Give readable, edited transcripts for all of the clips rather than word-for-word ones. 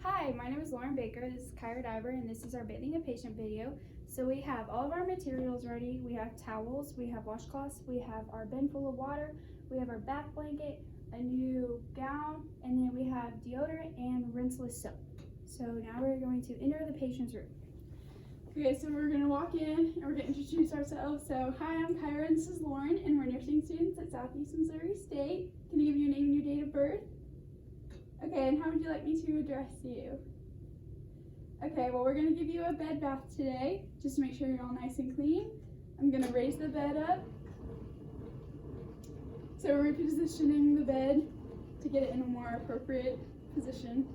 Hi, my name is Lauren Baker. This is Kyra Daiber, and this is our bathing a patient video. So we have all of our materials ready. We have towels, we have washcloths, we have our bin full of water, we have our bath blanket, a new gown, and then we have deodorant and rinseless soap. So now we're going to enter the patient's room. Okay, so we're going to walk in and we're going to introduce ourselves. So, hi, I'm Kyra and this is Lauren, and we're nursing students at Southeast Missouri State. Can I give you your name and your date of birth? Okay, and how would you like me to address you? Okay, well, we're going to give you a bed bath today, just to make sure you're all nice and clean. I'm going to raise the bed up. So we're repositioning the bed to get it in a more appropriate position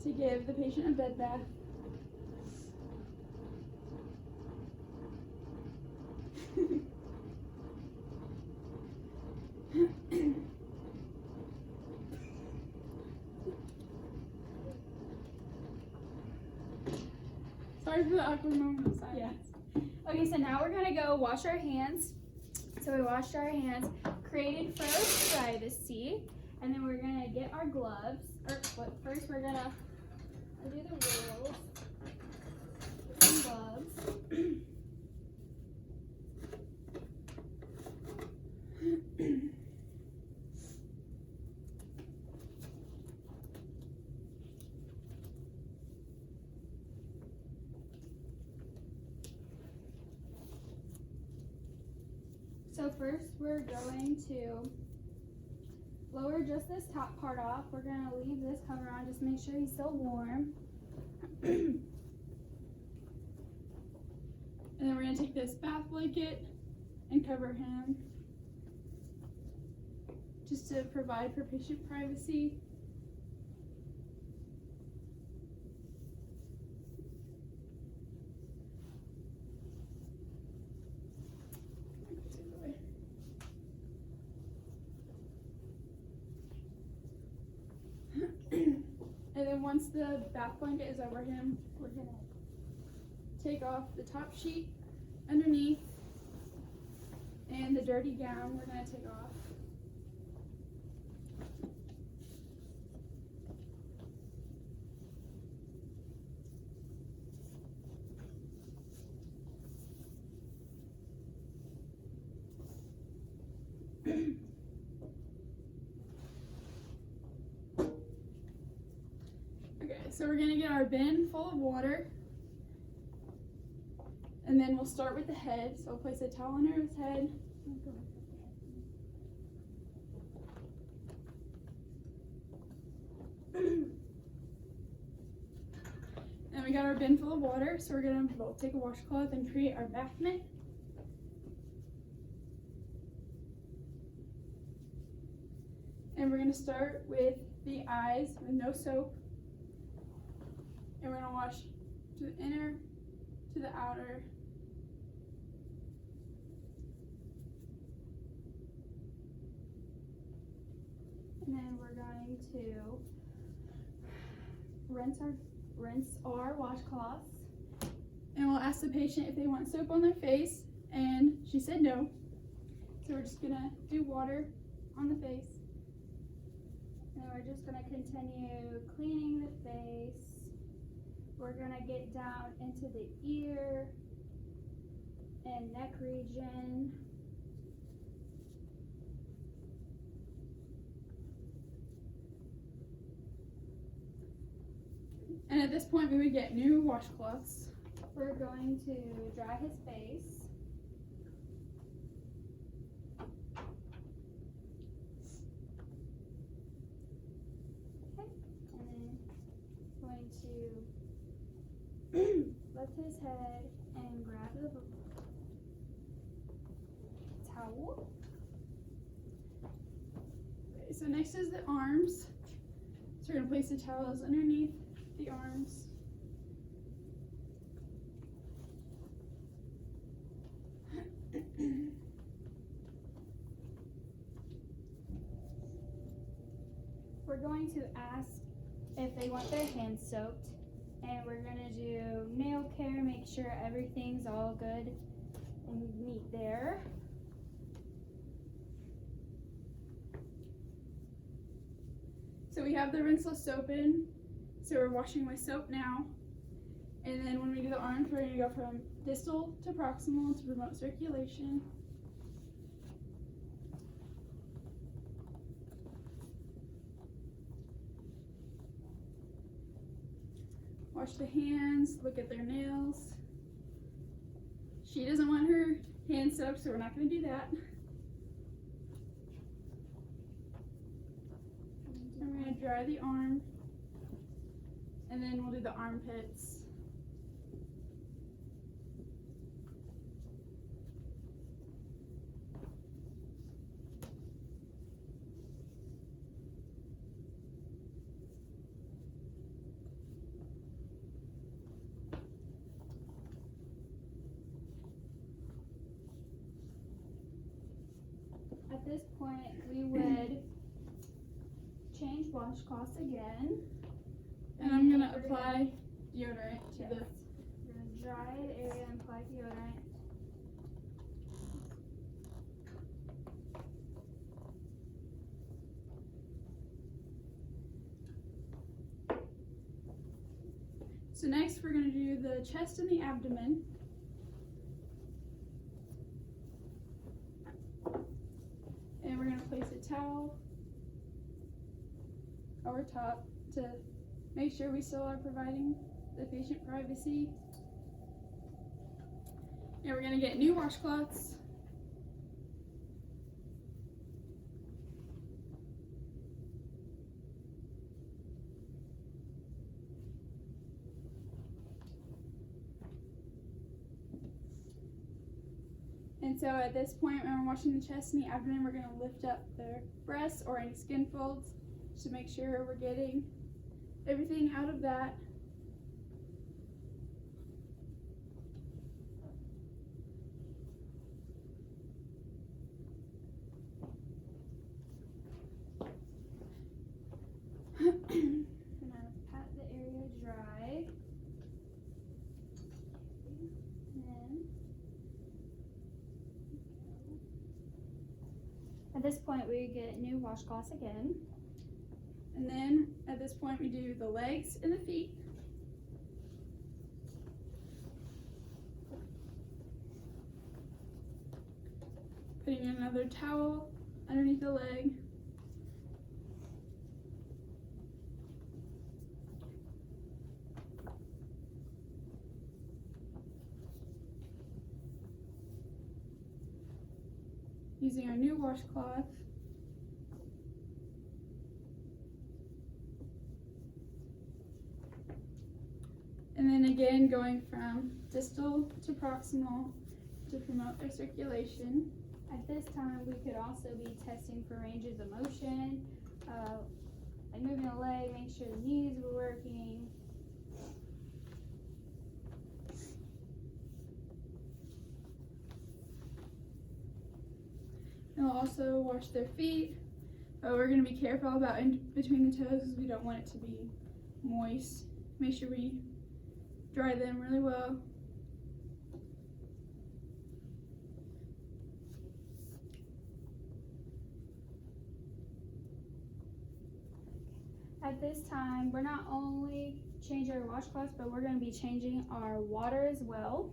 to give the patient a bed bath. Sorry for the awkward moment of silence. Yeah. Okay, so now we're gonna go wash our hands. So we washed our hands, created for privacy, and then we're gonna get our gloves. First we're gonna do the rules. Get some gloves. So first we're going to lower just this top part off. We're going to leave this cover on, just make sure he's still warm. And then we're going to take this bath blanket and cover him, just to provide for patient privacy. And then once the bath blanket is over him, we're going to take off the top sheet underneath, and the dirty gown we're going to take off. Okay, so we're going to get our bin full of water, and then we'll start with the head. So we'll place a towel under his head. And we got our bin full of water, so we're going to both take a washcloth and create our bath mitt. And we're going to start with the eyes with no soap. And we're going to wash to the inner, to the outer. And then we're going to rinse our washcloths. And we'll ask the patient if they want soap on their face, and she said no. So we're just gonna do water on the face. And we're just gonna continue cleaning the face. We're gonna get down into the ear and neck region. And at this point, we would get new washcloths. We're going to dry his face. Okay, and then going to lift his head and grab the towel. Okay, so next is the arms. So we're gonna place the towels underneath the arms. We're going to ask if they want their hands soaked, and we're gonna do nail care, make sure everything's all good and neat there. So we have the rinseless soap in. So we're washing with soap now. And then when we do the arms, we're going to go from distal to proximal to promote circulation. Wash the hands, look at their nails. She doesn't want her hands soaked, so we're not going to do that. And we're going to dry the arm. And then we'll do the armpits. At this point, we would change washcloths again. And I'm going to apply deodorant to Yes. We're going to dry the area and apply deodorant. So next we're going to do the chest and the abdomen. And we're going to place a towel over top to make sure we still are providing the patient privacy. And we're going to get new washcloths. And so at this point, when we're washing the chest and the abdomen, we're going to lift up the breasts or any skin folds to make sure we're getting everything out of that. Gonna pat the area dry. And then at this point we get new washcloths again. And then at this point, we do the legs and the feet. Putting another towel underneath the leg. Using our new washcloth. And then again, going from distal to proximal to promote their circulation. At this time, we could also be testing for ranges of motion, like moving the leg, making sure the knees were working. And we'll also wash their feet, but we're going to be careful about in between the toes because we don't want it to be moist. Make sure we dry them really well. At this time, we're not only changing our washcloths, but we're going to be changing our water as well.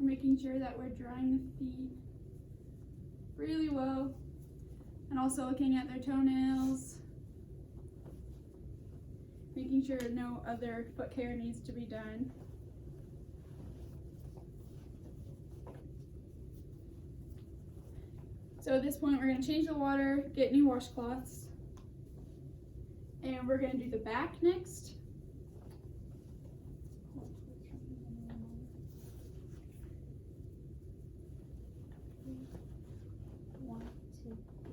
We're making sure that we're drying the feet really well, and also looking at their toenails. Making sure no other foot care needs to be done. So at this point, we're going to change the water, get new washcloths, and we're going to do the back next. One, two, three.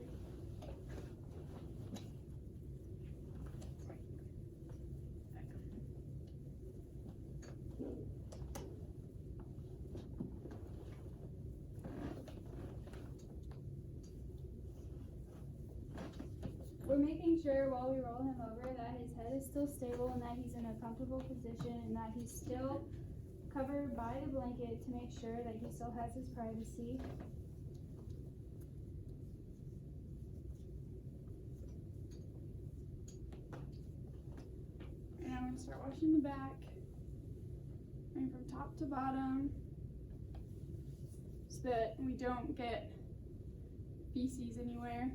We're making sure while we roll him over that his head is still stable and that he's in a comfortable position and that he's still covered by the blanket to make sure that he still has his privacy. And I'm going to start washing the back, going from top to bottom, so that we don't get feces anywhere.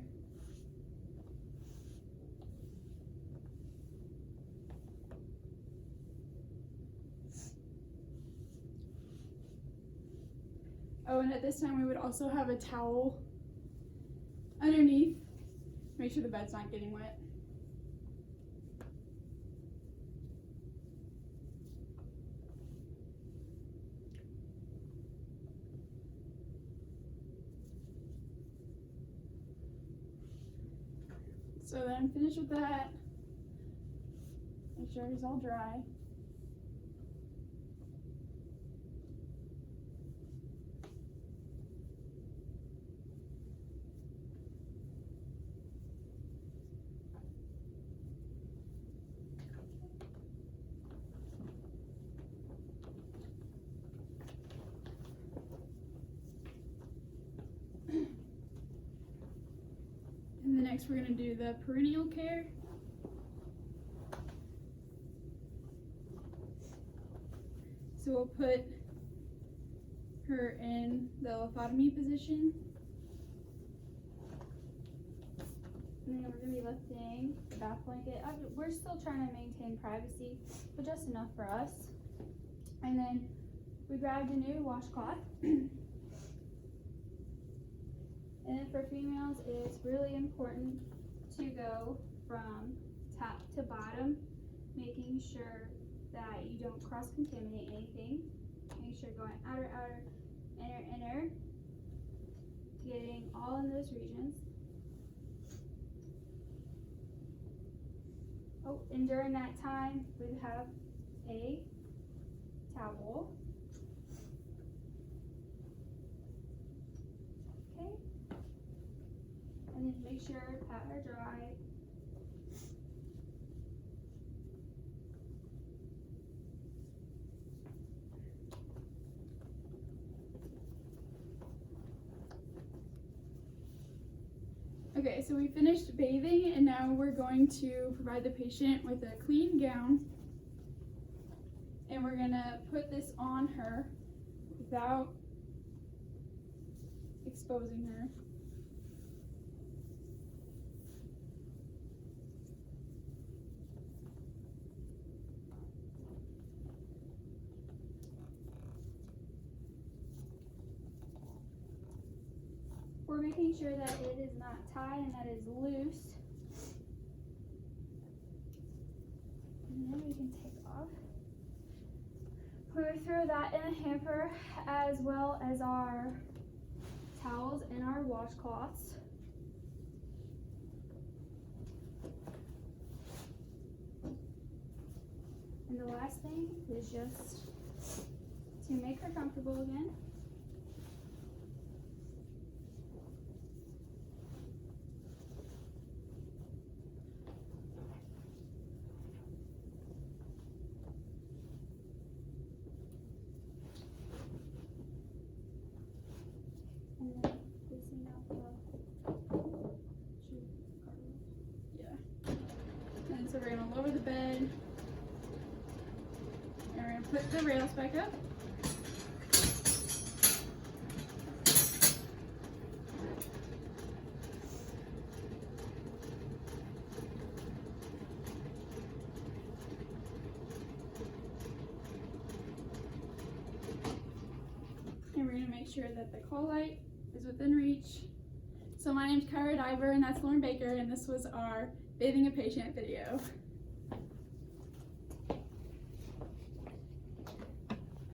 Oh, and at this time we would also have a towel underneath. Make sure the bed's not getting wet. So then finish with that. Make sure he's all dry. And then next we're going to do the perineal care. So we'll put her in the lithotomy position. And then we're going to be lifting the bath blanket. We're still trying to maintain privacy, but just enough for us. And then we grabbed a new washcloth. And then for females, it's really important to go from top to bottom, making sure that you don't cross-contaminate anything. Make sure you're going outer, outer, inner, inner, getting all in those regions. Oh, and during that time, we have a towel. Okay. And then make sure pat her dry. Okay, so we finished bathing and now we're going to provide the patient with a clean gown. And we're gonna put this on her without exposing her. We're making sure that it is not tied and that it is loose. And then we can take off. We'll throw that in a hamper as well as our towels and our washcloths. And the last thing is just to make her comfortable again. And then loosening up the And so we're gonna lower the bed. And we're gonna put the rails back up. And we're gonna make sure that the call light is within reach. So my name's Kyra Daiber and that's Lauren Baker, and this was our Bathing a Patient video.